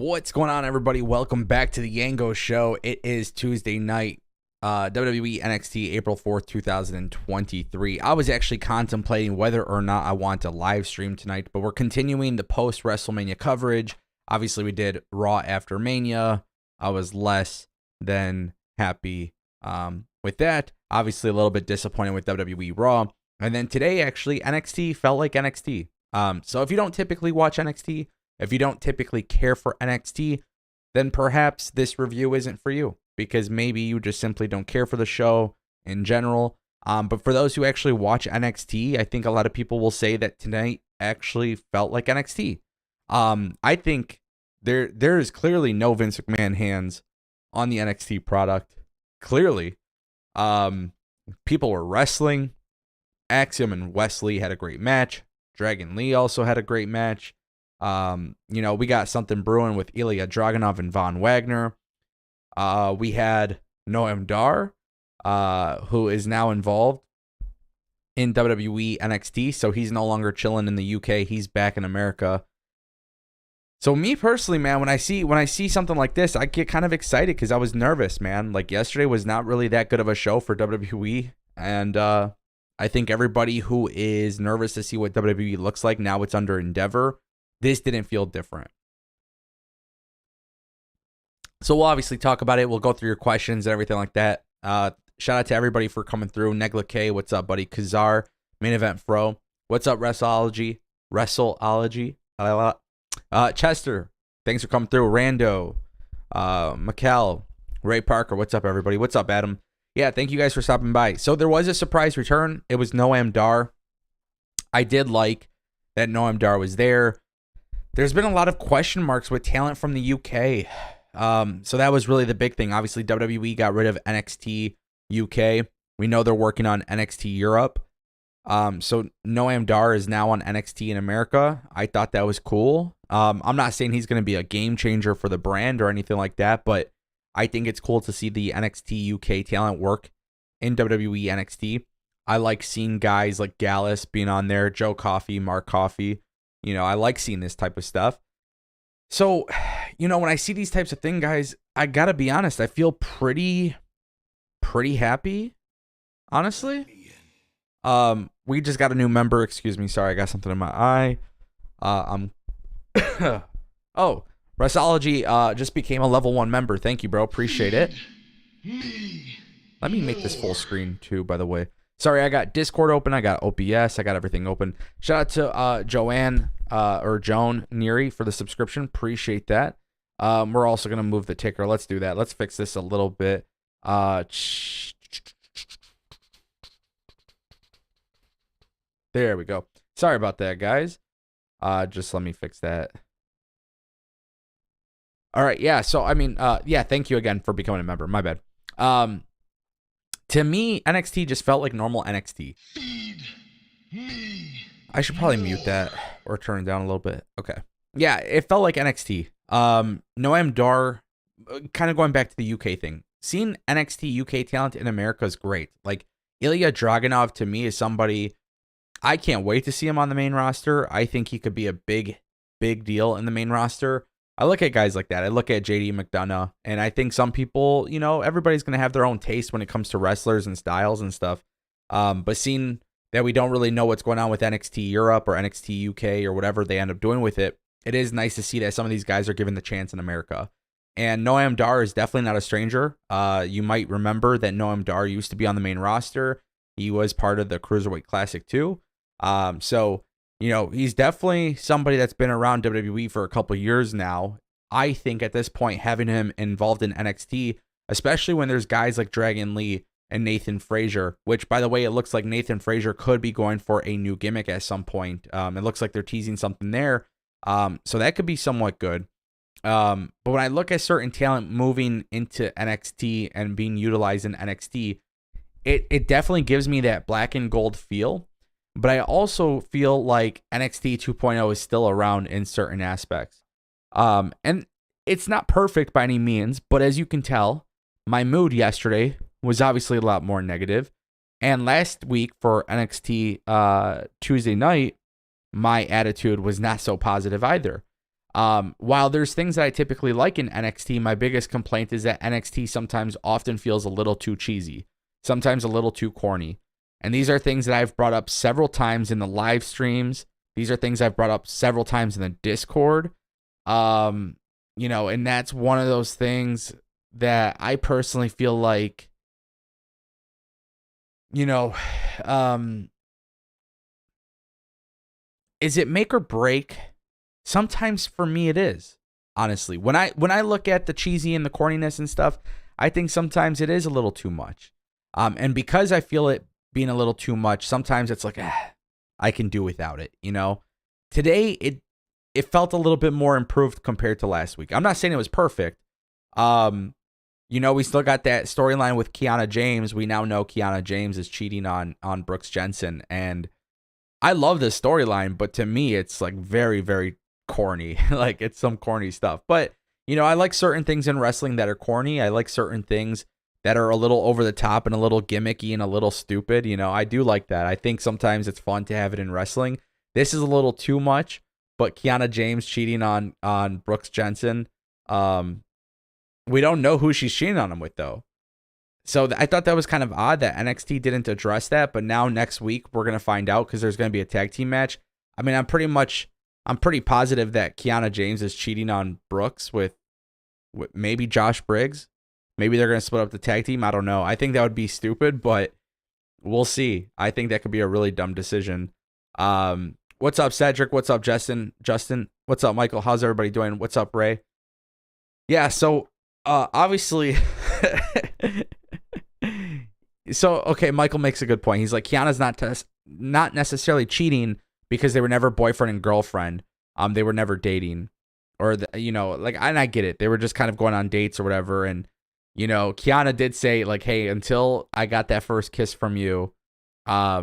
What's going on, everybody? Welcome back to the Ango show. It is Tuesday night, WWE NXT, April 4th, 2023. I was actually contemplating whether or not I want to live stream tonight, but we're continuing the post-WrestleMania coverage. Obviously, we did Raw after Mania. I was less than happy with that. Obviously, a little bit disappointed with WWE Raw. And then today, actually, NXT felt like NXT. So if you don't typically watch NXT, if you don't typically care for NXT, then perhaps this review isn't for you, because maybe you just simply don't care for the show in general. But for those who actually watch NXT, I think a lot of people will say that tonight actually felt like NXT. I think there is clearly no Vince McMahon hands on the NXT product. Clearly. People were wrestling. Axiom and Wesley had a great match. Dragon Lee also had a great match. We got something brewing with Ilya Dragunov and Von Wagner. We had Noam Dar, who is now involved in WWE NXT, so he's no longer chilling in the UK. He's back in America. So me personally, man, when I see something like this, I get kind of excited because I was nervous, man. Like, yesterday was not really that good of a show for WWE, and I think everybody who is nervous to see what WWE looks like now it's under endeavor. This didn't feel different. So we'll obviously talk about it. We'll go through your questions and everything like that. Shout out to everybody for coming through. Negla K, what's up, buddy? Kazar, Main Event Fro, what's up, Wrestleology? Chester, thanks for coming through. Rando, Mikkel, Ray Parker, what's up, everybody? What's up, Adam? Yeah, thank you guys for stopping by. So there was a surprise return. It was Noam Dar. I did like that Noam Dar was there. There's been a lot of question marks with talent from the UK. So that was really the big thing. Obviously, WWE got rid of NXT UK. We know they're working on NXT Europe. So Noam Dar is now on NXT in America. I thought that was cool. I'm not saying he's going to be a game changer for the brand or anything like that, but I think it's cool to see the NXT UK talent work in WWE NXT. I like seeing guys like Gallus being on there, Joe Coffey, Mark Coffey. I like seeing this type of stuff. So, when I see these types of things, guys, I gotta be honest, I feel pretty happy, honestly. We just got a new member. Excuse me, sorry, I got something in my eye. Oh, Wrestleology just became a level 1 member. Thank you, bro. Appreciate it. Let me make this full screen too, by the way. Sorry, I got Discord open. I got OBS. I got everything open. Shout out to Joanne or Joan Neary for the subscription. Appreciate that. We're also going to move the ticker. Let's do that. Let's fix this a little bit. There we go. Sorry about that, guys. Just let me fix that. All right. Yeah. So, thank you again for becoming a member. My bad. To me, NXT just felt like normal NXT. Feed me. I should probably mute that or turn it down a little bit. Okay. Yeah, it felt like NXT. Noam Dar, kind of going back to the UK thing. Seeing NXT UK talent in America is great. Like, Ilya Dragunov, to me, is somebody I can't wait to see him on the main roster. I think he could be a big deal in the main roster. I look at guys like that. I look at JD McDonough, and I think some people, everybody's going to have their own taste when it comes to wrestlers and styles and stuff. But seeing that we don't really know what's going on with NXT Europe or NXT UK or whatever they end up doing with it, it is nice to see that some of these guys are given the chance in America. And Noam Dar is definitely not a stranger. You might remember that Noam Dar used to be on the main roster. He was part of the Cruiserweight Classic too. So he's definitely somebody that's been around WWE for a couple of years now. I think at this point, having him involved in NXT, especially when there's guys like Dragon Lee and Nathan Frazier, which, by the way, it looks like Nathan Frazier could be going for a new gimmick at some point. It looks like they're teasing something there. So that could be somewhat good. But when I look at certain talent moving into NXT and being utilized in NXT, it definitely gives me that black and gold feel. But I also feel like NXT 2.0 is still around in certain aspects. And it's not perfect by any means, but as you can tell, my mood yesterday was obviously a lot more negative. And last week for NXT Tuesday night, my attitude was not so positive either. While there's things that I typically like in NXT, my biggest complaint is that NXT sometimes often feels a little too cheesy, sometimes a little too corny. And these are things that I've brought up several times in the live streams. These are things I've brought up several times in the Discord. You know, and that's one of those things that I personally feel like, you know, is it make or break? Sometimes for me it is, honestly. When I look at the cheesy and the corniness and stuff, I think sometimes it is a little too much. And because I feel it being a little too much, sometimes it's like, I can do without it, you know? Today, it felt a little bit more improved compared to last week. I'm not saying it was perfect. You know, we still got that storyline with Kiana James. We now know Kiana James is cheating on Brooks Jensen. And I love this storyline, but to me, it's like very, very corny. Like, it's some corny stuff. But, you know, I like certain things in wrestling that are corny. I like certain things that are a little over the top and a little gimmicky and a little stupid. You know, I do like that. I think sometimes it's fun to have it in wrestling. This is a little too much, but Kiana James cheating on Brooks Jensen, we don't know who she's cheating on him with, though. So I thought that was kind of odd that NXT didn't address that, but now next week we're going to find out because there's going to be a tag team match. I mean, I'm pretty positive that Kiana James is cheating on Brooks with maybe Josh Briggs. Maybe they're going to split up the tag team. I don't know. I think that would be stupid, but we'll see. I think that could be a really dumb decision. What's up, Cedric? What's up, Justin? What's up, Michael? How's everybody doing? What's up, Ray? Yeah, so obviously... So, okay, Michael makes a good point. He's like, Kiana's not necessarily cheating because they were never boyfriend and girlfriend. They were never dating. Or, you know, like, and I get it. They were just kind of going on dates or whatever. And, you know, Kiana did say, like, hey, until I got that first kiss from you, I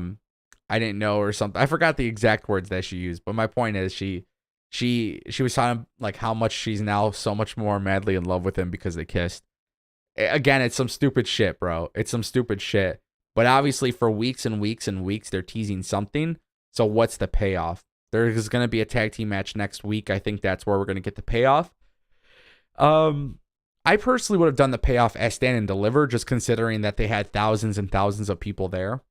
didn't know or something. I forgot the exact words that she used. But my point is she was talking like how much she's now so much more madly in love with him because they kissed. Again, it's some stupid shit, bro. It's some stupid shit. But obviously for weeks and weeks and weeks, they're teasing something. So what's the payoff? There's going to be a tag team match next week. I think that's where we're going to get the payoff. I personally would have done the payoff as Stand and Deliver, just considering that they had thousands and thousands of people there.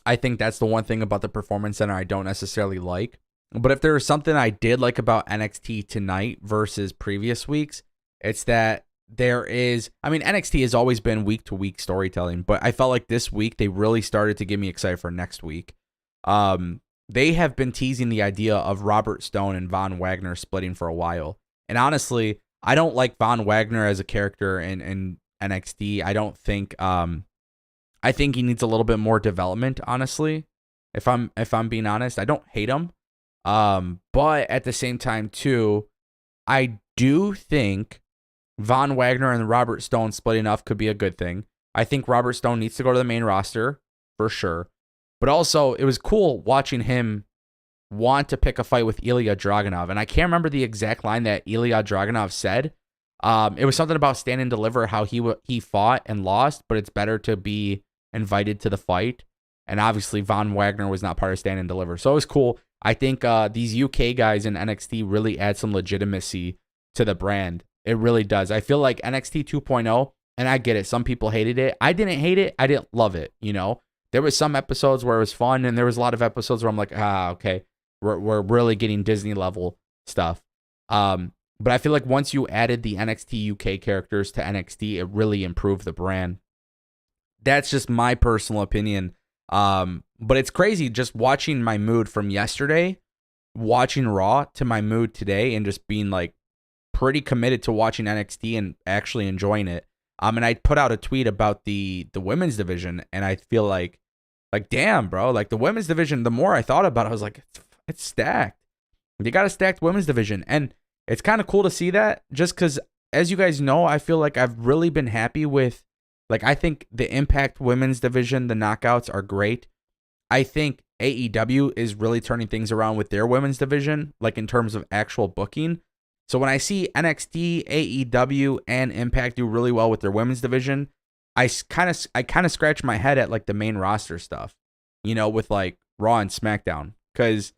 I think that's the one thing about the Performance Center I don't necessarily like. But if there was something I did like about NXT tonight versus previous weeks, it's that NXT has always been week-to-week storytelling, but I felt like this week they really started to get me excited for next week. They have been teasing the idea of Robert Stone and Von Wagner splitting for a while. And honestly, I don't like Von Wagner as a character in NXT. I think he needs a little bit more development, honestly. If I'm being honest, I don't hate him. But at the same time too, I do think Von Wagner and Robert Stone splitting up could be a good thing. I think Robert Stone needs to go to the main roster for sure. But also, it was cool watching him want to pick a fight with Ilya Dragunov. And I can't remember the exact line that Ilya Dragunov said. It was something about Stand and Deliver, how he fought and lost, but it's better to be invited to the fight. And obviously, Von Wagner was not part of Stand and Deliver. So it was cool. I think these UK guys in NXT really add some legitimacy to the brand. It really does. I feel like NXT 2.0, and I get it. Some people hated it. I didn't hate it. I didn't love it. You know, there was some episodes where it was fun, and there was a lot of episodes where I'm like, okay, we're really getting Disney level stuff. But I feel like once you added the NXT UK characters to NXT, it really improved the brand. That's just my personal opinion. But it's crazy just watching my mood from yesterday, watching Raw, to my mood today, and just being like pretty committed to watching NXT and actually enjoying it. And I put out a tweet about the women's division, and I feel like damn, bro, like the women's division, the more I thought about it, I was like, it's stacked. They got a stacked women's division, and it's kind of cool to see that, just because, as you guys know, I feel like I've really been happy with, like, I think the Impact women's division, the Knockouts, are great. I think AEW is really turning things around with their women's division, like in terms of actual booking. So when I see NXT, AEW, and Impact do really well with their women's division, I kind of scratch my head at like the main roster stuff, you know, with like Raw and SmackDown, because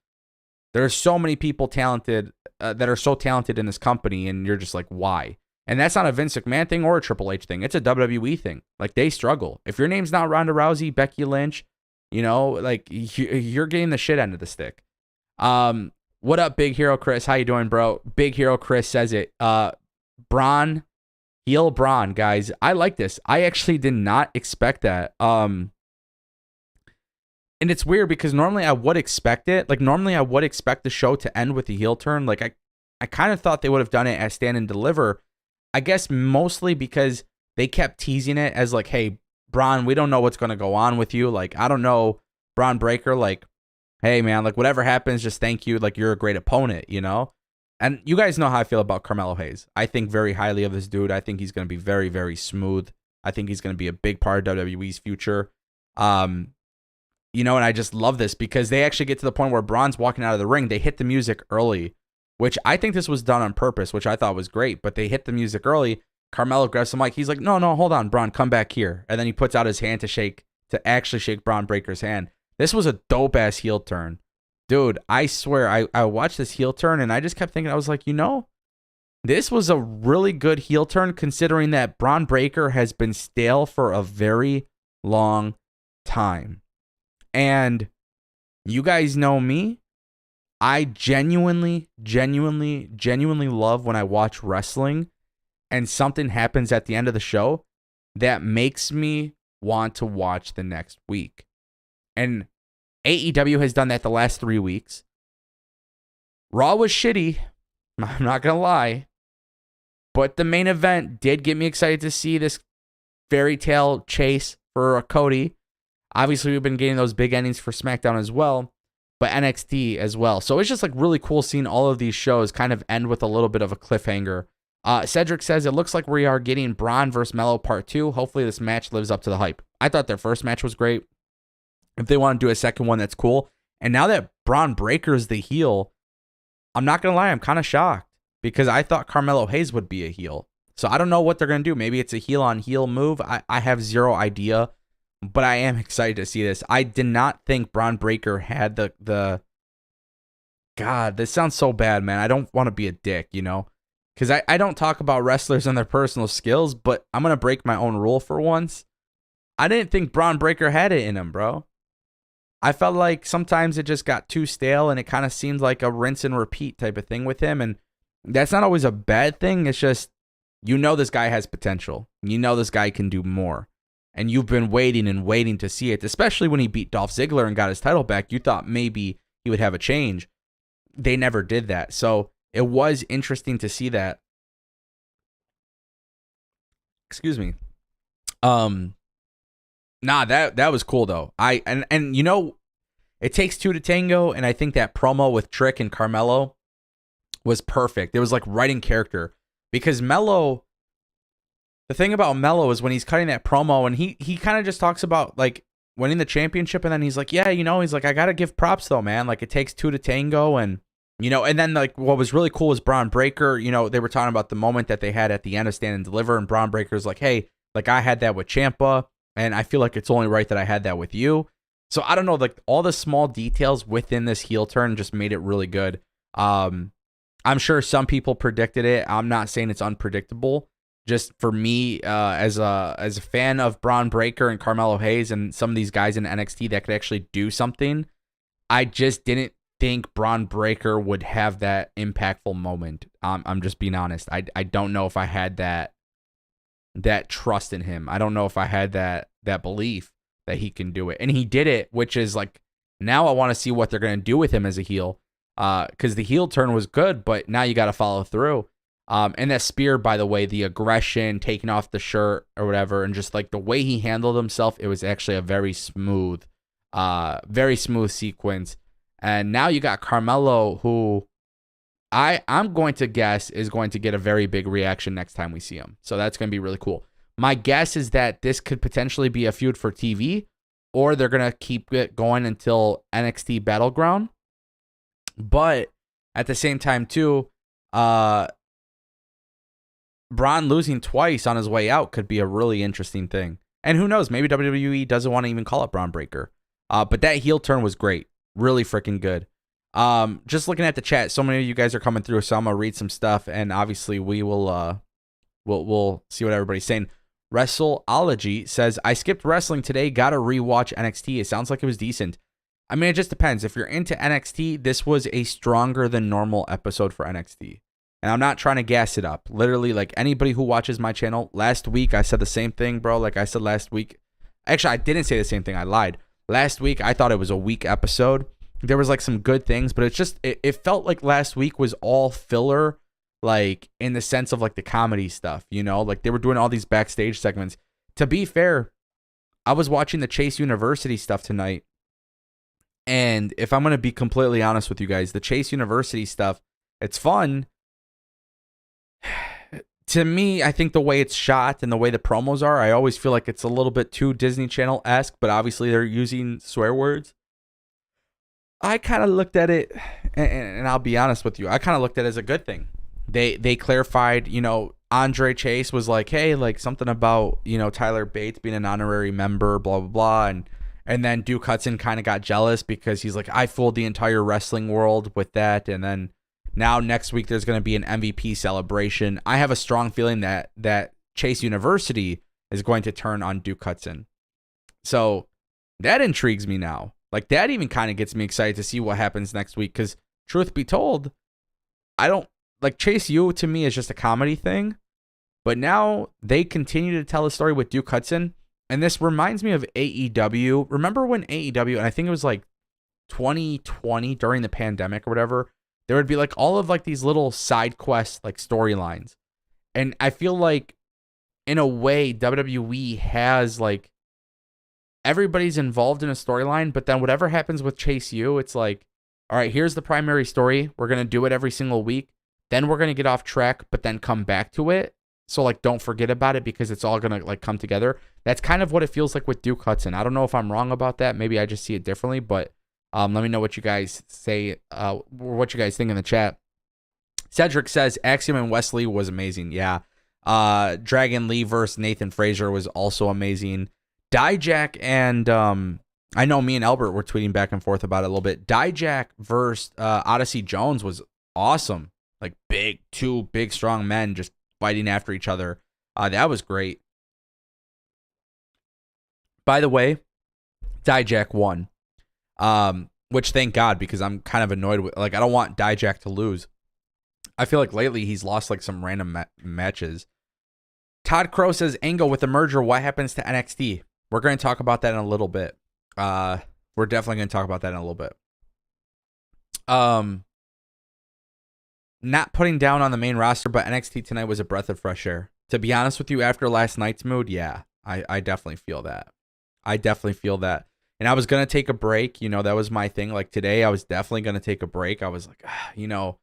there's so many people talented that are so talented in this company, and you're just like, why? And that's not a Vince McMahon thing or a Triple H thing. It's a WWE thing. Like, they struggle. If your name's not Ronda Rousey, Becky Lynch, you know, like, you're getting the shit end of the stick. What up, Big Hero Chris? How you doing, bro? Big Hero Chris says it. Bron, heel Bron, guys. I like this. I actually did not expect that. And it's weird because normally I would expect it. Like, normally I would expect the show to end with a heel turn. Like, I kind of thought they would have done it as Stand and Deliver. I guess mostly because they kept teasing it as like, hey, Bron, we don't know what's going to go on with you. Like, I don't know, Bron Breakker, like, hey, man, like, whatever happens, just thank you. Like, you're a great opponent, you know? And you guys know how I feel about Carmelo Hayes. I think very highly of this dude. I think he's going to be very, very smooth. I think he's going to be a big part of WWE's future. You know, and I just love this because they actually get to the point where Bron's walking out of the ring. They hit the music early, which I think this was done on purpose, which I thought was great. But they hit the music early. Carmelo grabs the mic. He's like, no, hold on, Bron, come back here. And then he puts out his hand to actually shake Bron Breakker's hand. This was a dope-ass heel turn. Dude, I swear, I watched this heel turn, and I just kept thinking, I was like, you know, this was a really good heel turn considering that Bron Breakker has been stale for a very long time. And you guys know me. I genuinely love when I watch wrestling and something happens at the end of the show that makes me want to watch the next week. And AEW has done that the last 3 weeks. Raw was shitty. I'm not going to lie. But the main event did get me excited to see this fairy tale chase for Cody. Obviously, we've been getting those big endings for SmackDown as well, but NXT as well. So it's just like really cool seeing all of these shows kind of end with a little bit of a cliffhanger. Cedric says, it looks like we are getting Bron versus Melo Part 2. Hopefully this match lives up to the hype. I thought their first match was great. If they want to do a second one, that's cool. And now that Bron Breakker is the heel, I'm not going to lie, I'm kind of shocked because I thought Carmelo Hayes would be a heel. So I don't know what they're going to do. Maybe it's a heel on heel move. I have zero idea. But I am excited to see this. I did not think Bron Breakker had the God, this sounds so bad, man. I don't want to be a dick, you know? Because I don't talk about wrestlers and their personal skills, but I'm going to break my own rule for once. I didn't think Bron Breakker had it in him, bro. I felt like sometimes it just got too stale and it kind of seemed like a rinse and repeat type of thing with him. And that's not always a bad thing. It's just, you know, this guy has potential. You know, this guy can do more. And you've been waiting to see it, especially when he beat Dolph Ziggler and got his title back. You thought maybe he would have a change. They never did that. So it was interesting to see that. Excuse me. That was cool though. And you know, it takes two to tango, and I think that promo with Trick and Carmelo was perfect. It was like writing character because Melo. The thing about Melo is when he's cutting that promo and he kind of just talks about like winning the championship, and then he's like, yeah, you know, he's like, I gotta give props though, man. Like it takes two to tango, and you know, and then like what was really cool was Bron Breakker. You know, they were talking about the moment that they had at the end of Stand and Deliver, and Bron Breakker's like, hey, like I had that with Ciampa, and I feel like it's only right that I had that with you. So I don't know, like all the small details within this heel turn just made it really good. I'm sure some people predicted it. I'm not saying it's unpredictable. Just for me, as a fan of Bron Breakker and Carmelo Hayes and some of these guys in NXT that could actually do something, I just didn't think Bron Breakker would have that impactful moment. I'm just being honest. I don't know if I had that trust in him. I don't know if I had that belief that he can do it. And he did it, which is like, now I want to see what they're going to do with him as a heel. Because the heel turn was good, but now you got to follow through. And that spear, by the way, the aggression, taking off the shirt or whatever, and just like the way he handled himself, it was actually a very smooth sequence. And now you got Carmelo, who I'm going to guess is going to get a very big reaction next time we see him. So that's going to be really cool. My guess is that this could potentially be a feud for TV, or they're going to keep it going until NXT Battleground. But at the same time, too, Bron losing twice on his way out could be a really interesting thing. And who knows, maybe WWE doesn't want to even call it Bron Breakker. But that heel turn was great. Really freaking good. Just looking at the chat, so many of you guys are coming through, so I'm gonna read some stuff, and obviously we will we'll see what everybody's saying. Wrestleology says, I skipped wrestling today, gotta rewatch NXT. It sounds like it was decent. I mean, it just depends. If you're into NXT, this was a stronger than normal episode for NXT. And I'm not trying to gas it up. Literally, like anybody who watches my channel, last week I said the same thing, bro. Like I said last week. Actually, I didn't say the same thing. I lied. Last week, I thought it was a weak episode. There was like some good things, but it's just, it felt like last week was all filler, like in the sense of like the comedy stuff, you know, like they were doing all these backstage segments. To be fair, I was watching the Chase University stuff tonight. And if I'm going to be completely honest with you guys, the Chase University stuff, it's fun. To me, I think the way it's shot and the way the promos are, I always feel like it's a little bit too Disney Channel-esque, but obviously they're using swear words. I kind of looked at it, and I'll be honest with you, I kind of looked at it as a good thing. They clarified, you know, Andre Chase was like, hey, like something about, you know, Tyler Bates being an honorary member, blah, blah, blah. And then Duke Hudson kind of got jealous because he's like, I fooled the entire wrestling world with that. And then now next week there's going to be an MVP celebration. I have a strong feeling that Chase University is going to turn on Duke Hudson. So that intrigues me now. Like that even kind of gets me excited to see what happens next week. Because truth be told, I don't like Chase U to me is just a comedy thing. But now they continue to tell a story with Duke Hudson. And this reminds me of AEW. Remember when AEW, and I think it was like 2020 during the pandemic or whatever, there would be like all of like these little side quests, like storylines. And I feel like in a way WWE has like everybody's involved in a storyline, but then whatever happens with Chase U, it's like, all right, here's the primary story. We're going to do it every single week. Then we're going to get off track, but then come back to it. So like, don't forget about it because it's all going to like come together. That's kind of what it feels like with Duke Hudson. I don't know if I'm wrong about that. Maybe I just see it differently, but let me know what you guys say, what you guys think in the chat. Cedric says Axiom and Wesley was amazing. Yeah. Dragon Lee versus Nathan Frazier was also amazing. Dijak and I know me and Albert were tweeting back and forth about it a little bit. Dijak versus Odyssey Jones was awesome. Like two big strong men just fighting after each other. That was great. By the way, Dijak won. Which thank God, because I'm kind of annoyed with, like, I don't want Dijak to lose. I feel like lately he's lost like some random matches. Todd Crow says, Ango, with the merger, what happens to NXT? We're going to talk about that in a little bit. We're definitely going to talk about that in a little bit. Not putting down on the main roster, but NXT tonight was a breath of fresh air. To be honest with you, after last night's mood, yeah, I definitely feel that. I definitely feel that. And I was going to take a break. You know, that was my thing. Like today, I was definitely going to take a break. I was like, you know,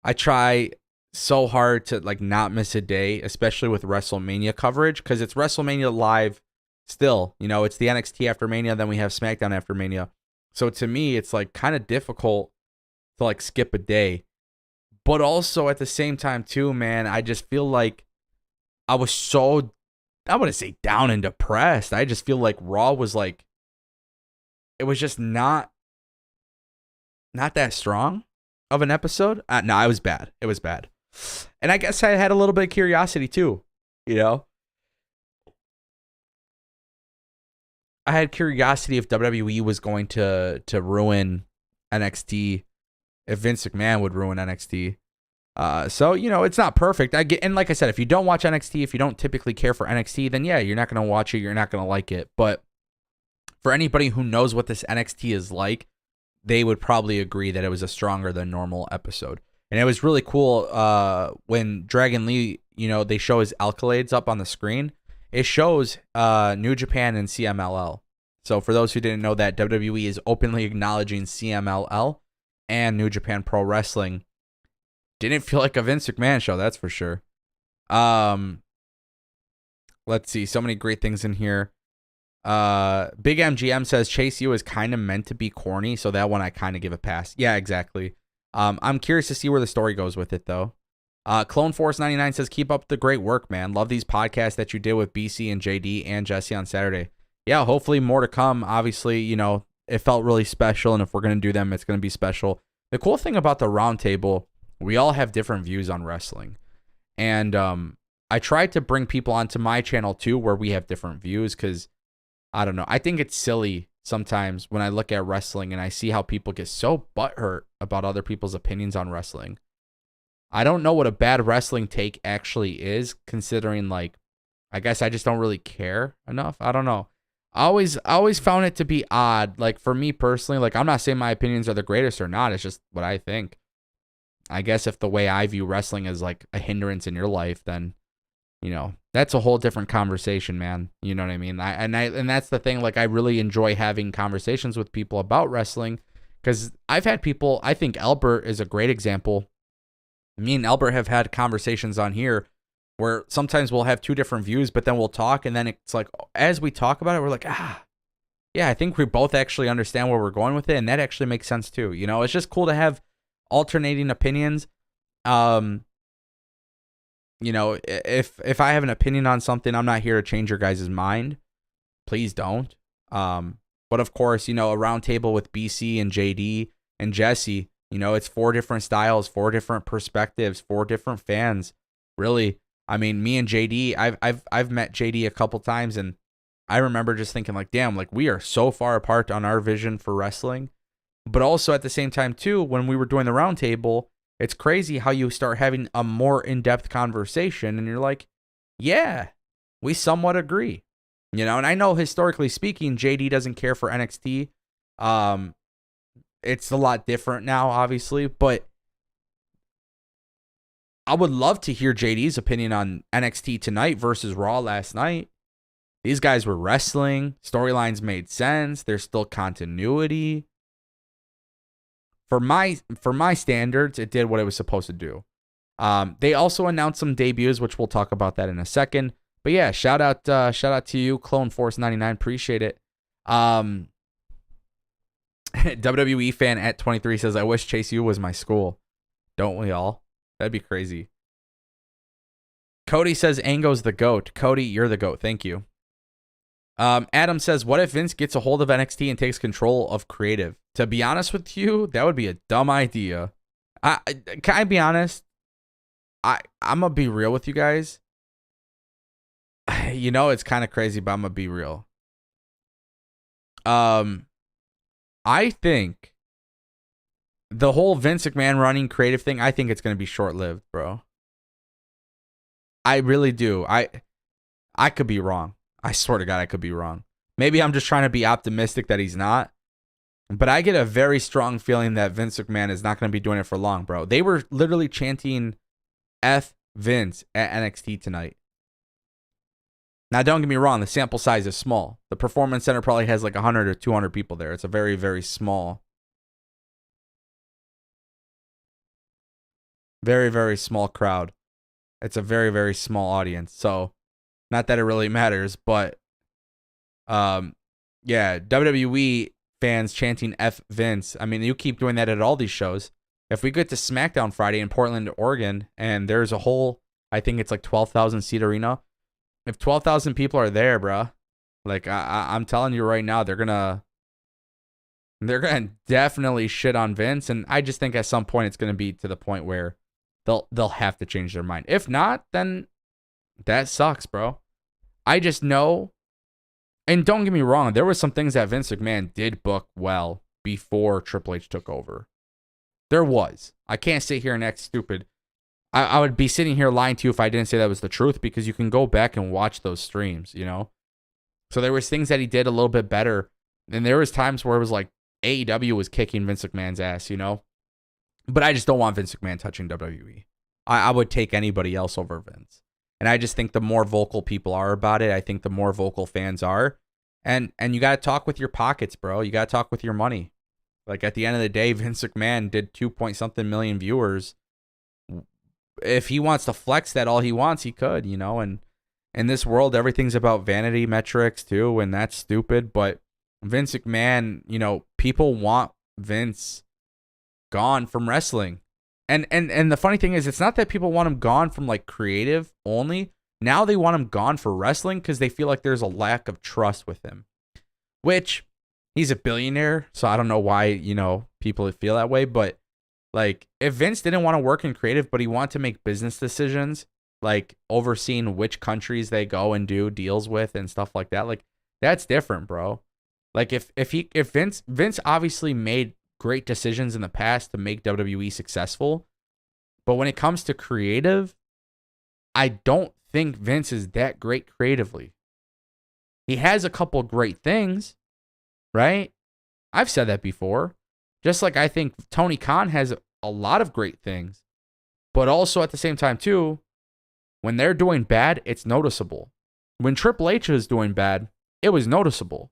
I try so hard to like not miss a day, especially with WrestleMania coverage, because it's WrestleMania live still. You know, it's the NXT after Mania, then we have SmackDown after Mania. So to me, it's like kind of difficult to like skip a day. But also at the same time too, man, I just feel like I was so, I wouldn't say down and depressed. I just feel like Raw was like, it was just not that strong of an episode. No, it was bad. It was bad. And I guess I had a little bit of curiosity too, you know? I had curiosity if WWE was going to ruin NXT, if Vince McMahon would ruin NXT. So, you know, it's not perfect. And like I said, if you don't watch NXT, if you don't typically care for NXT, then yeah, you're not going to watch it. You're not going to like it. But for anybody who knows what this NXT is like, they would probably agree that it was a stronger than normal episode. And it was really cool when Dragon Lee, you know, they show his accolades up on the screen. It shows New Japan and CMLL. So for those who didn't know that, WWE is openly acknowledging CMLL and New Japan Pro Wrestling. Didn't feel like a Vince McMahon show, that's for sure. Let's see, so many great things in here. Big MGM says Chase U is kind of meant to be corny, so that one I kind of give a pass. Yeah, exactly. I'm curious to see where the story goes with it, though. Clone Force 99 says, keep up the great work, man. Love these podcasts that you did with BC and JD and Jesse on Saturday. Yeah, hopefully more to come. Obviously, you know, it felt really special, and if we're going to do them, it's going to be special. the cool thing about the roundtable, we all have different views on wrestling. And I tried to bring people onto my channel too where we have different views because, I don't know, I think it's silly sometimes when I look at wrestling and I see how people get so butthurt about other people's opinions on wrestling. I don't know what a bad wrestling take actually is, considering, like, I guess I just don't really care enough. I don't know. I always found it to be odd. Like, for me personally, like, I'm not saying my opinions are the greatest or not. It's just what I think. I guess if the way I view wrestling is like a hindrance in your life, then, you know, that's a whole different conversation, man. You know what I mean? And that's the thing. Like, I really enjoy having conversations with people about wrestling because I've had people. I think Albert is a great example. Me and Albert have had conversations on here where sometimes we'll have two different views, but then we'll talk, and then it's like as we talk about it, we're like, yeah, I think we both actually understand where we're going with it, and that actually makes sense too. You know, it's just cool to have alternating opinions. You know, if I have an opinion on something, I'm not here to change your guys' mind. Please don't. But of course, you know, a round table with BC and JD and Jesse, you know, it's 4 different styles, 4 different perspectives, 4 different fans. Really, I mean, me and JD, I've met JD a couple times, and I remember just thinking like, damn, like we are so far apart on our vision for wrestling. But also at the same time too, when we were doing the round table, it's crazy how you start having a more in-depth conversation and you're like, yeah, we somewhat agree. You know, and I know historically speaking, JD doesn't care for NXT. It's a lot different now, obviously, but I would love to hear JD's opinion on NXT tonight versus Raw last night. These guys were wrestling. Storylines made sense. There's still continuity. For my standards, it did what it was supposed to do. They also announced some debuts, which we'll talk about that in a second. But yeah, shout out to you, Clone Force 99. Appreciate it. WWE fan at 23 says, I wish Chase U was my school. Don't we all? That'd be crazy. Cody says Ango's the GOAT. Cody, you're the GOAT. Thank you. Adam says, what if Vince gets a hold of NXT and takes control of creative? To be honest with you, that would be a dumb idea. Can I be honest? I'm going to be real with you guys. You know, it's kind of crazy, but I'm going to be real. I think the whole Vince McMahon running creative thing, I think it's going to be short-lived, bro. I really do. I could be wrong. I swear to God, I could be wrong. Maybe I'm just trying to be optimistic that he's not. But I get a very strong feeling that Vince McMahon is not going to be doing it for long, bro. They were literally chanting F Vince at NXT tonight. Now, don't get me wrong. The sample size is small. The Performance Center probably has like 100 or 200 people there. It's a very, very small. Very, very small crowd. It's a very, very small audience. So, not that it really matters, but yeah, WWE fans chanting F Vince. I mean, you keep doing that at all these shows. If we get to SmackDown Friday in Portland, Oregon, and there's a whole, I think it's like 12,000 seat arena. If 12,000 people are there, bruh, like I'm telling you right now, they're gonna definitely shit on Vince, and I just think at some point it's gonna be to the point where they'll have to change their mind. If not, then that sucks, bro. I just know, and don't get me wrong, there were some things that Vince McMahon did book well before Triple H took over. There was. I can't sit here and act stupid. I would be sitting here lying to you if I didn't say that was the truth, because you can go back and watch those streams, you know? So there was things that he did a little bit better, and there was times where it was like AEW was kicking Vince McMahon's ass, you know? But I just don't want Vince McMahon touching WWE. I would take anybody else over Vince. And I just think the more vocal people are about it, I think the more vocal fans are. And you got to talk with your pockets, bro. You got to talk with your money. Like, at the end of the day, Vince McMahon did 2-point-something million viewers. If he wants to flex that all he wants, he could, you know. And in this world, everything's about vanity metrics too, and that's stupid. But Vince McMahon, you know, people want Vince gone from wrestling. And the funny thing is, it's not that people want him gone from like creative only. Now they want him gone for wrestling because they feel like there's a lack of trust with him. Which, he's a billionaire, so I don't know why, you know, people feel that way. But Like, if Vince didn't want to work in creative, but he wanted to make business decisions, like overseeing which countries they go and do deals with and stuff like that, like, that's different, bro. Like, if Vince obviously made great decisions in the past to make WWE successful, but when it comes to creative, I don't think Vince is that great creatively. He has a couple great things, right? I've said that before. Just like I think Tony Khan has a lot of great things, but also at the same time too, when they're doing bad, it's noticeable. When Triple H was doing bad, it was noticeable.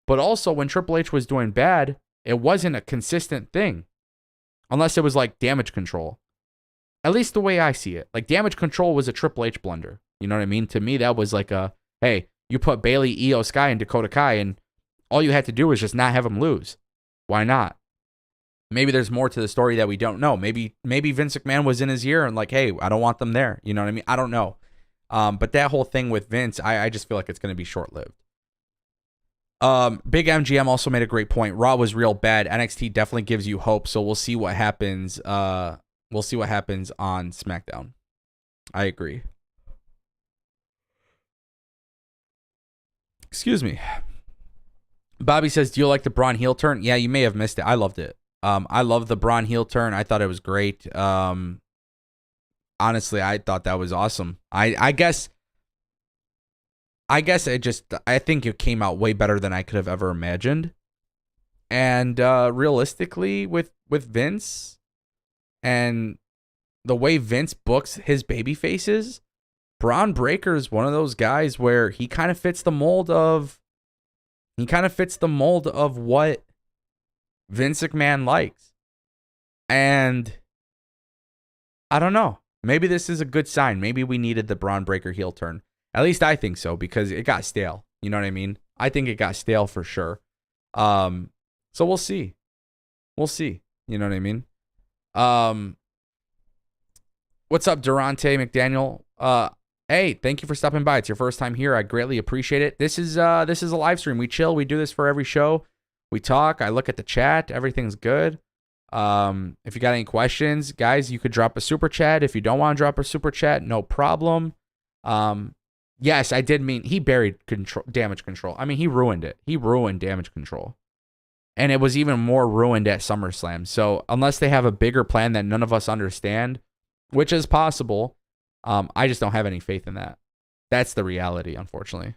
But also when Triple H was doing bad, it wasn't a consistent thing. Unless it was like Damage Control. At least the way I see it. Like, Damage Control was a Triple H blunder. You know what I mean? To me, that was like a, hey, you put Bayley, Io Sky, and Dakota Kai, and all you had to do was just not have them lose. Why not? Maybe there's more to the story that we don't know. Maybe Vince McMahon was in his ear and like, hey, I don't want them there. You know what I mean? I don't know. But that whole thing with Vince, I just feel like it's going to be short-lived. Big MGM also made a great point. Raw was real bad. NXT definitely gives you hope, so we'll see what happens. We'll see what happens on SmackDown. I agree. Excuse me. Bobby says, do you like the Bron heel turn? Yeah, you may have missed it. I loved it. I love the Bron heel turn. I thought it was great. Honestly, I thought that was awesome. I guess I think it came out way better than I could have ever imagined. And realistically, with Vince and the way Vince books his baby faces, Bron Breakker is one of those guys where he kind of fits the mold of what Vince McMahon likes. And I don't know. Maybe this is a good sign. Maybe we needed the Bron Breakker heel turn. At least I think so, because it got stale. You know what I mean? I think it got stale for sure. So we'll see. We'll see. You know what I mean? What's up, Durante McDaniel? Hey, thank you for stopping by. It's your first time here. I greatly appreciate it. This is a live stream. We chill. We do this for every show. We talk. I look at the chat. Everything's good. If you got any questions, guys, you could drop a super chat. If you don't want to drop a super chat, no problem. Yes, I did mean he buried Damage Control. I mean, he ruined it. He ruined Damage Control. And it was even more ruined at SummerSlam. So unless they have a bigger plan that none of us understand, which is possible, I just don't have any faith in that. That's the reality, unfortunately.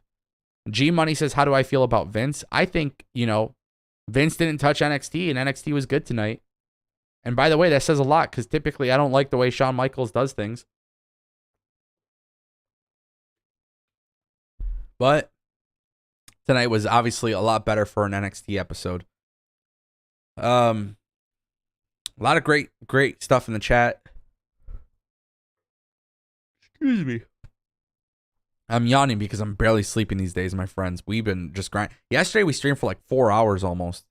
G Money says, how do I feel about Vince? I think, Vince didn't touch NXT, and NXT was good tonight. And by the way, that says a lot, because typically I don't like the way Shawn Michaels does things. But tonight was obviously a lot better for an NXT episode. A lot of great stuff in the chat. Excuse me. I'm yawning because I'm barely sleeping these days, my friends. We've been just grinding. Yesterday we streamed for like 4 hours almost.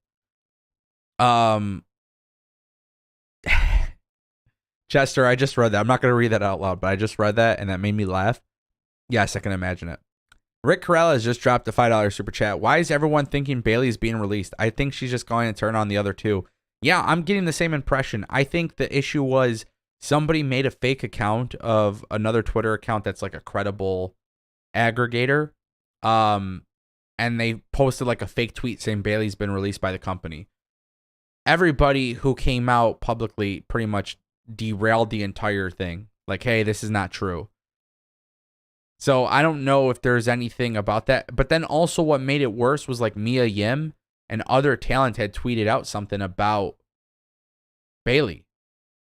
Chester, I just read that. I'm not going to read that out loud, but I just read that and that made me laugh. Yes, I can imagine it. Rick Corella has just dropped a $5 super chat. Why is everyone thinking Bayley is being released? I think she's just going to turn on the other two. Yeah, I'm getting the same impression. I think the issue was somebody made a fake account of another Twitter account that's like a credible aggregator. And they posted like a fake tweet saying Bayley's been released by the company. Everybody who came out publicly pretty much derailed the entire thing. Like, hey, this is not true. So I don't know if there's anything about that. But then also what made it worse was like Mia Yim and other talent had tweeted out something about Bayley.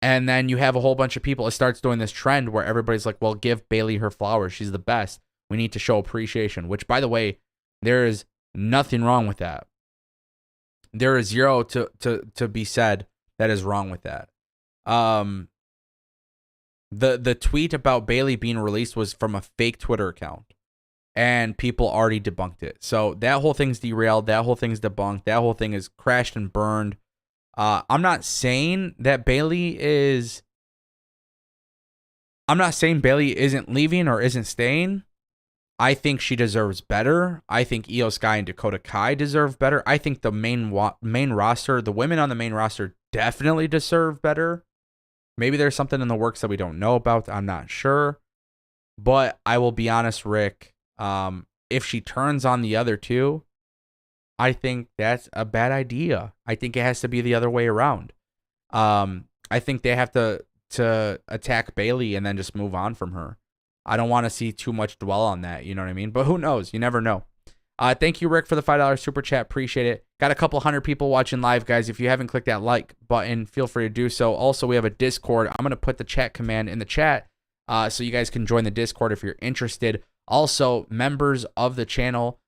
And then you have a whole bunch of people. It starts doing this trend where everybody's like, well, give Bayley her flowers. She's the best. We need to show appreciation. Which, by the way, there is nothing wrong with that. There is zero to be said that is wrong with that. The tweet about Bayley being released was from a fake Twitter account, and people already debunked it. So that whole thing's derailed. That whole thing's debunked. That whole thing is crashed and burned. I'm not saying Bayley isn't leaving or isn't staying. I think she deserves better. I think Io Sky and Dakota Kai deserve better. I think the main roster, the women on the main roster definitely deserve better. Maybe there's something in the works that we don't know about. I'm not sure. But I will be honest, Rick. If she turns on the other two, I think that's a bad idea. I think it has to be the other way around. I think they have to attack Bayley and then just move on from her. I don't want to see too much dwell on that. You know what I mean? But who knows? You never know. Thank you, Rick, for the $5 super chat. Appreciate it. Got a couple hundred people watching live, guys. If you haven't clicked that like button, feel free to do so. Also, we have a Discord. I'm going to put the chat command in the chat so you guys can join the Discord if you're interested. Also, members of the channel,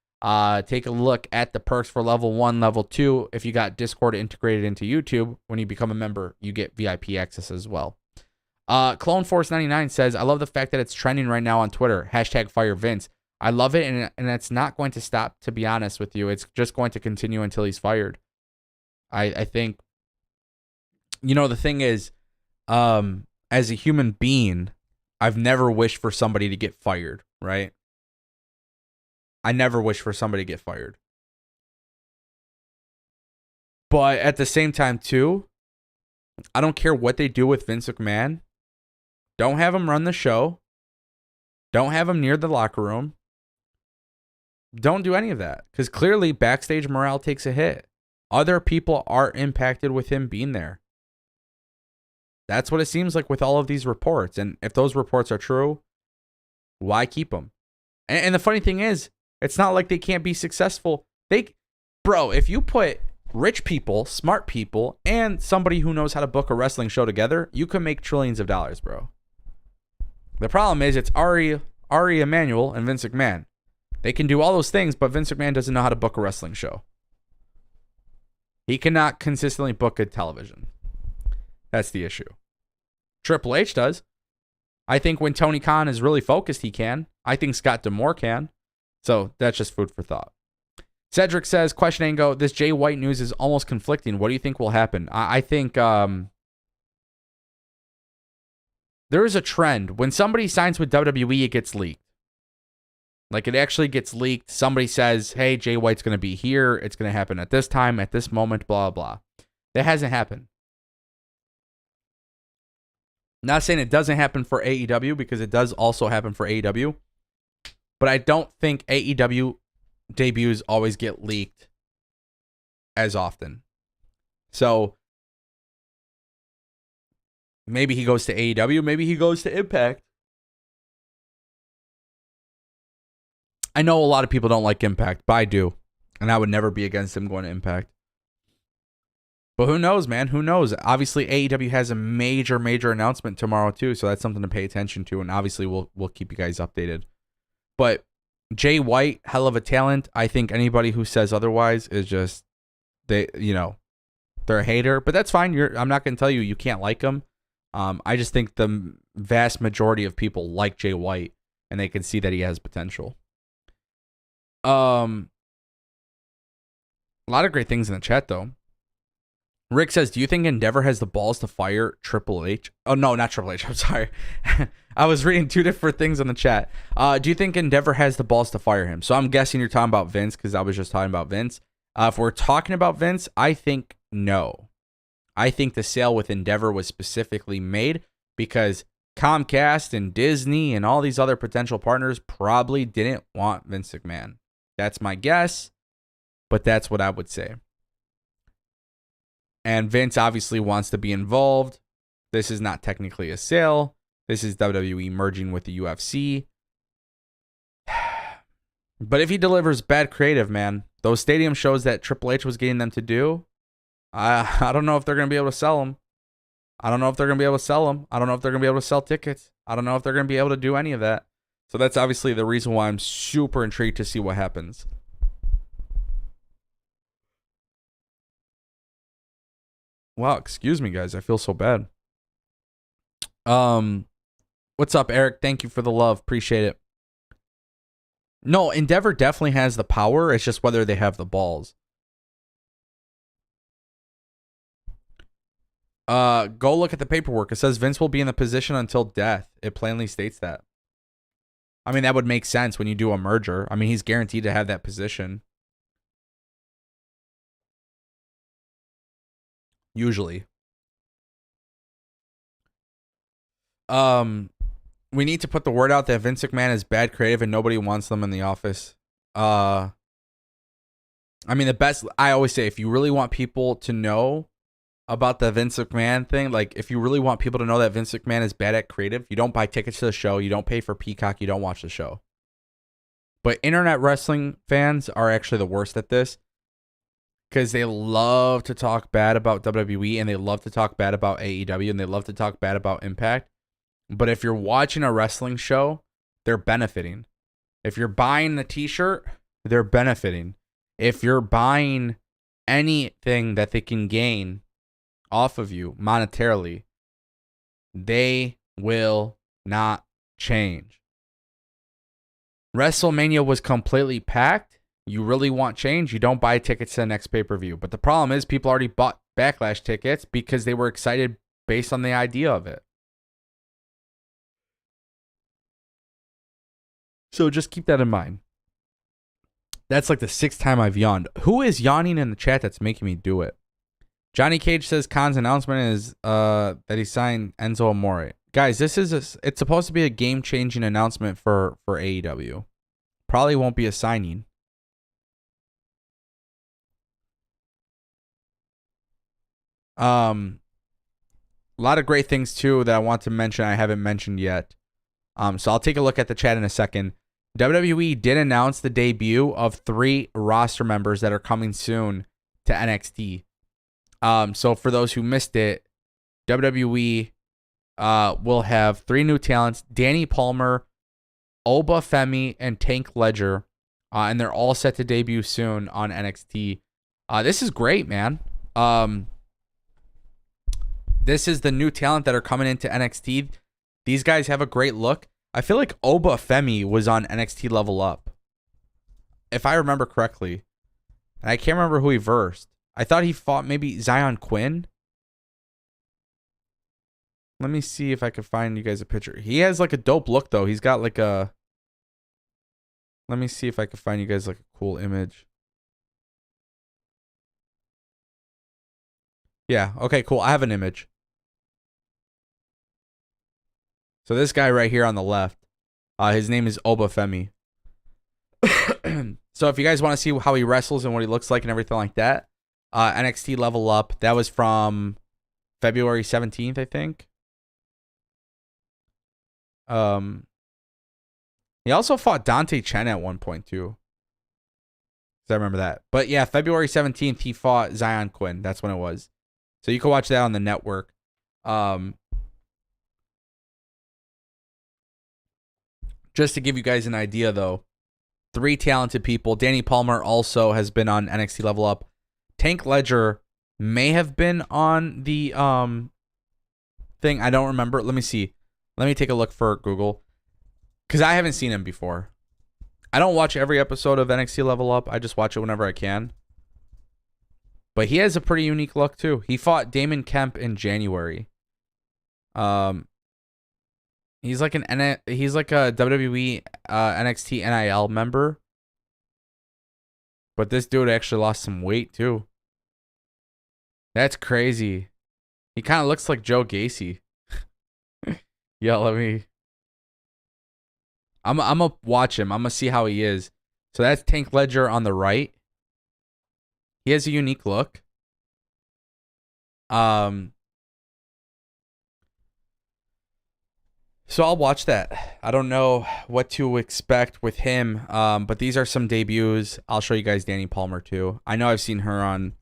take a look at the perks for level 1, level 2. If you got Discord integrated into YouTube, when you become a member, you get VIP access as well. Clone Force 99 says, I love the fact that it's trending right now on Twitter. Hashtag fire Vince. I love it, and it's not going to stop, to be honest with you. It's just going to continue until he's fired. I think, the thing is, as a human being, I've never wished for somebody to get fired, right? I never wish for somebody to get fired. But at the same time, too, I don't care what they do with Vince McMahon. Don't have him run the show. Don't have him near the locker room. Don't do any of that. Because clearly backstage morale takes a hit. Other people are impacted with him being there. That's what it seems like with all of these reports. And if those reports are true, why keep them? And the funny thing is, it's not like they can't be successful. Bro, if you put rich people, smart people, and somebody who knows how to book a wrestling show together, you can make trillions of dollars, bro. The problem is it's Ari Emanuel and Vince McMahon. They can do all those things, but Vince McMahon doesn't know how to book a wrestling show. He cannot consistently book good television. That's the issue. Triple H does. I think when Tony Khan is really focused, he can. I think Scott D'Amore can. So that's just food for thought. Cedric says, question Ango, this Jay White news is almost conflicting. What do you think will happen? I think there is a trend. When somebody signs with WWE, it gets leaked. Like, it actually gets leaked. Somebody says, hey, Jay White's going to be here. It's going to happen at this time, at this moment, blah, blah. That hasn't happened. Not saying it doesn't happen for AEW, because it does also happen for AEW. But I don't think AEW debuts always get leaked as often. So maybe he goes to AEW, maybe he goes to Impact. I know a lot of people don't like Impact, but I do. And I would never be against him going to Impact. But who knows, man? Who knows? Obviously, AEW has a major announcement tomorrow, too. So that's something to pay attention to. And obviously, we'll keep you guys updated. But Jay White, hell of a talent. I think anybody who says otherwise is just, they're a hater. But that's fine. I'm not going to tell you you can't like him. I just think the vast majority of people like Jay White. And they can see that he has potential. A lot of great things in the chat, though. Rick says, do you think Endeavor has the balls to fire Triple H? Oh, no, not Triple H. I'm sorry. I was reading two different things on the chat. Do you think Endeavor has the balls to fire him? So I'm guessing you're talking about Vince, because I was just talking about Vince. If we're talking about Vince, I think no. I think the sale with Endeavor was specifically made because Comcast and Disney and all these other potential partners probably didn't want Vince McMahon. That's my guess, but that's what I would say. And Vince obviously wants to be involved. This is not technically a sale. This is WWE merging with the UFC. But if he delivers bad creative, man, those stadium shows that Triple H was getting them to do, I don't know if they're going to be able to sell them. I don't know if they're going to be able to sell them. I don't know if they're going to be able to sell tickets. I don't know if they're going to be able to do any of that. So that's obviously the reason why I'm super intrigued to see what happens. Wow, excuse me, guys. I feel so bad. What's up, Eric? Thank you for the love. Appreciate it. No, Endeavor definitely has the power. It's just whether they have the balls. Go look at the paperwork. It says Vince will be in the position until death. It plainly states that. I mean, that would make sense when you do a merger. I mean, he's guaranteed to have that position. Usually. We need to put the word out that Vince McMahon is bad creative and nobody wants them in the office. I mean, the best, I always say, if you really want people to know about the Vince McMahon thing, like if you really want people to know that Vince McMahon is bad at creative, you don't buy tickets to the show, you don't pay for Peacock, you don't watch the show. But internet wrestling fans are actually the worst at this because they love to talk bad about WWE and they love to talk bad about AEW and they love to talk bad about Impact. But if you're watching a wrestling show, they're benefiting. If you're buying the t-shirt, they're benefiting. If you're buying anything that they can gain off of you monetarily, they will not change. WrestleMania was completely packed. You really want change? You don't buy tickets to the next pay-per-view. But the problem is people already bought Backlash tickets because they were excited based on the idea of it. So just keep that in mind. That's like the 6th time I've yawned. Who is yawning in the chat that's making me do it? Johnny Cage says Khan's announcement is that he signed Enzo Amore. Guys, it's supposed to be a game-changing announcement for AEW. Probably won't be a signing. A lot of great things too that I want to mention I haven't mentioned yet. So I'll take a look at the chat in a second. WWE did announce the debut of 3 roster members that are coming soon to NXT. So for those who missed it, WWE will have 3 new talents: Danny Palmer, Oba Femi, and Tank Ledger. And they're all set to debut soon on NXT. This is great, man. This is the new talent that are coming into NXT. These guys have a great look. I feel like Oba Femi was on NXT Level Up, if I remember correctly. And I can't remember who he versed. I thought he fought maybe Zion Quinn. Let me see if I can find you guys a picture. He has like a dope look though. He's got like a... Let me see if I can find you guys like a cool image. Yeah, okay, cool. I have an image. So this guy right here on the left, his name is Oba Femi. So if you guys want to see how he wrestles and what he looks like and everything like that, NXT Level Up, that was from February 17th, I think. He also fought Dante Chen at one point too. So I remember that. But yeah, February 17th, he fought Zion Quinn. That's when it was. So you can watch that on the network. Just to give you guys an idea, though, 3 talented people. Danny Palmer also has been on NXT Level Up. Tank Ledger may have been on the thing. I don't remember. Let me see. Let me take a look for Google, because I haven't seen him before. I don't watch every episode of NXT Level Up. I just watch it whenever I can. But he has a pretty unique look, too. He fought Damon Kemp in January. He's like a WWE NXT NIL member. But this dude actually lost some weight too. That's crazy. He kind of looks like Joe Gacy. Yeah, I'm gonna watch him. I'm gonna see how he is. So that's Tank Ledger on the right. He has a unique look. So I'll watch that. I don't know what to expect with him, but these are some debuts. I'll show you guys Danny Palmer too. I know I've seen her on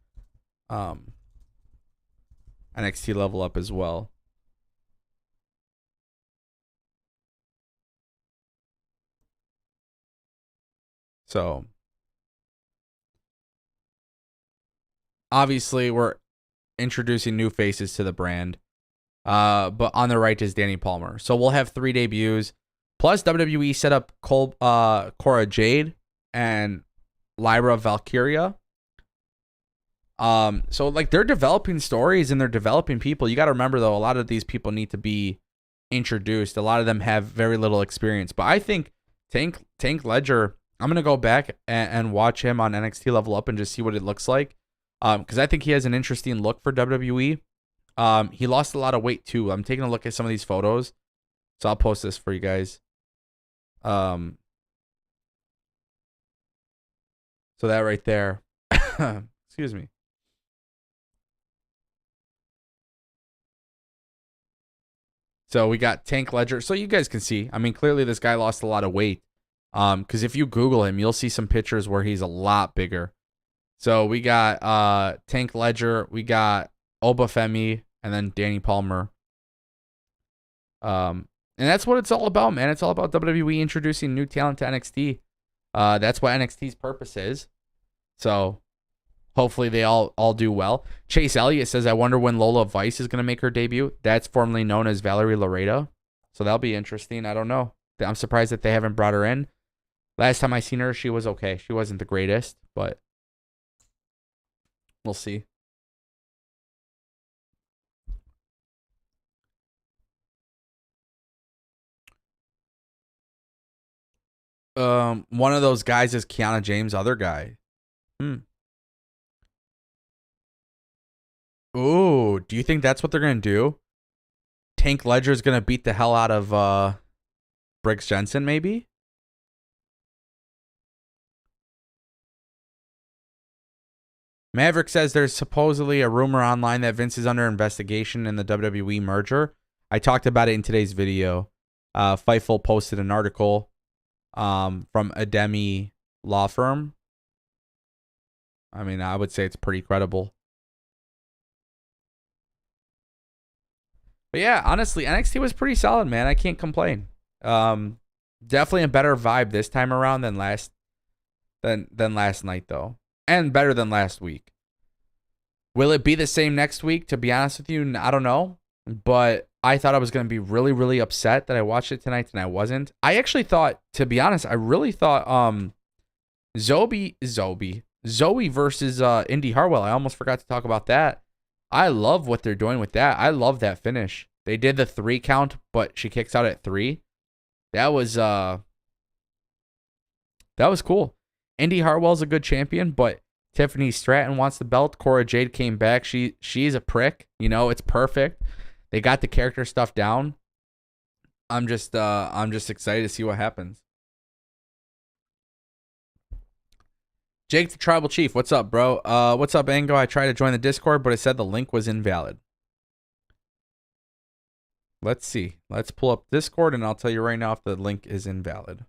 NXT Level Up as well. So obviously we're introducing new faces to the brand. But on the right is Danny Palmer. So we'll have 3 debuts. Plus WWE set up Cora Jade and Lyra Valkyria. So like they're developing stories and they're developing people. You got to remember though, a lot of these people need to be introduced. A lot of them have very little experience. But I think Tank Ledger, I'm gonna go back and watch him on NXT Level Up and just see what it looks like. Because I think he has an interesting look for WWE. He lost a lot of weight too. I'm taking a look at some of these photos. So I'll post this for you guys. So that right there. Excuse me. So we got Tank Ledger. So you guys can see. I mean, clearly this guy lost a lot of weight. Because if you Google him, you'll see some pictures where he's a lot bigger. So we got Tank Ledger, we got Obafemi, and then Danny Palmer. And that's what it's all about, man. It's all about WWE introducing new talent to NXT. That's what NXT's purpose is. So hopefully they all do well. Chase Elliott says, I wonder when Lola Vice is going to make her debut. That's formerly known as Valerie Laredo. So that'll be interesting. I don't know. I'm surprised that they haven't brought her in. Last time I seen her, she was okay. She wasn't the greatest, but we'll see. One of those guys is Kiana James' other guy. Ooh, do you think that's what they're gonna do? Tank Ledger is gonna beat the hell out of Briggs Jensen, maybe? Maverick says there's supposedly a rumor online that Vince is under investigation in the WWE merger. I talked about it in today's video. Fightful posted an article from Ademi Law Firm. I mean, I would say it's pretty credible. But yeah, honestly, NXT was pretty solid, man. I can't complain. Definitely a better vibe this time around than last night, though. And better than last week. Will it be the same next week? To be honest with you, I don't know. But I thought I was going to be really, really upset that I watched it tonight and I wasn't. I actually thought, to be honest, I really thought Zoe versus Indy Hartwell. I almost forgot to talk about that. I love what they're doing with that. I love that finish. They did the 3 count, but she kicks out at 3. That was cool. Indy Hartwell's a good champion, but Tiffany Stratton wants the belt. Cora Jade came back. She's a prick. You know, it's perfect. They got the character stuff down. I'm just excited to see what happens. Jake the Tribal Chief, what's up, bro? What's up, Ango? I tried to join the Discord, but it said the link was invalid. Let's see. Let's pull up Discord, and I'll tell you right now if the link is invalid.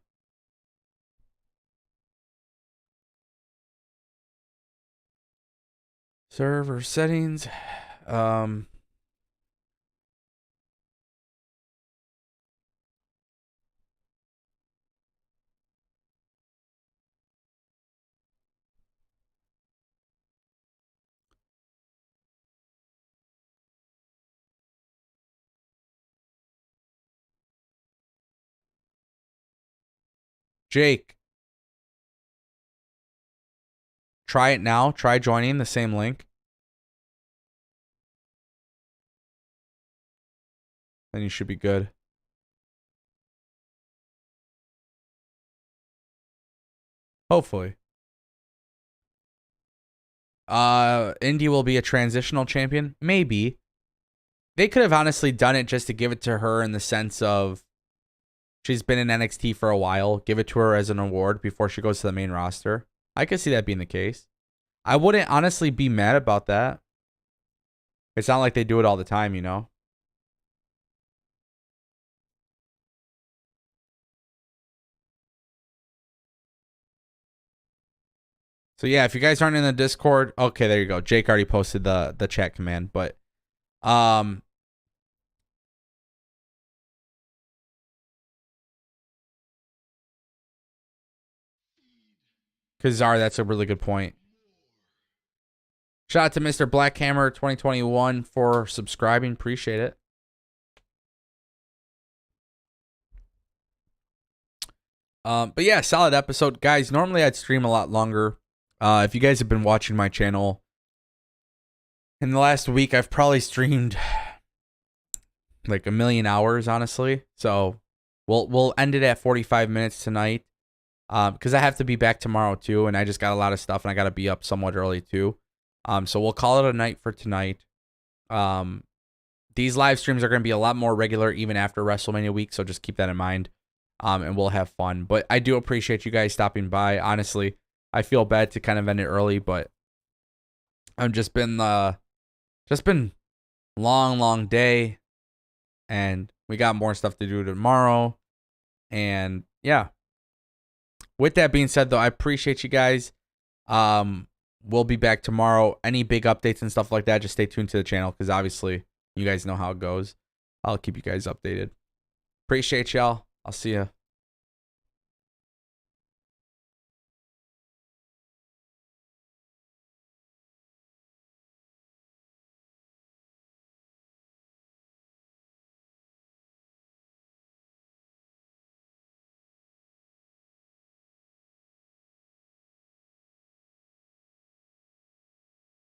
Server settings. Jake, try it now. Try joining the same link. Then you should be good. Hopefully. Indy will be a transitional champion. Maybe. They could have honestly done it just to give it to her in the sense of she's been in NXT for a while. Give it to her as an award before she goes to the main roster. I could see that being the case. I wouldn't honestly be mad about that. It's not like they do it all the time, you know? So yeah, if you guys aren't in the Discord, okay, there you go. Jake already posted the chat command, but Kazar, that's a really good point. Shout out to Mr. Blackhammer 2021 for subscribing. Appreciate it. But yeah, solid episode. Guys, normally I'd stream a lot longer. If you guys have been watching my channel, in the last week, I've probably streamed like 1 million hours, honestly. So we'll end it at 45 minutes tonight. Because I have to be back tomorrow too, and I just got a lot of stuff, and I got to be up somewhat early too. So we'll call it a night for tonight. The these live streams are going to be a lot more regular even after WrestleMania week, so just keep that in mind. And we'll have fun. But I do appreciate you guys stopping by. Honestly, I feel bad to kind of end it early, but I've just been long day, and we got more stuff to do tomorrow. And yeah. With that being said, though, I appreciate you guys. We'll be back tomorrow. Any big updates and stuff like that, just stay tuned to the channel, because obviously you guys know how it goes. I'll keep you guys updated. Appreciate y'all. I'll see you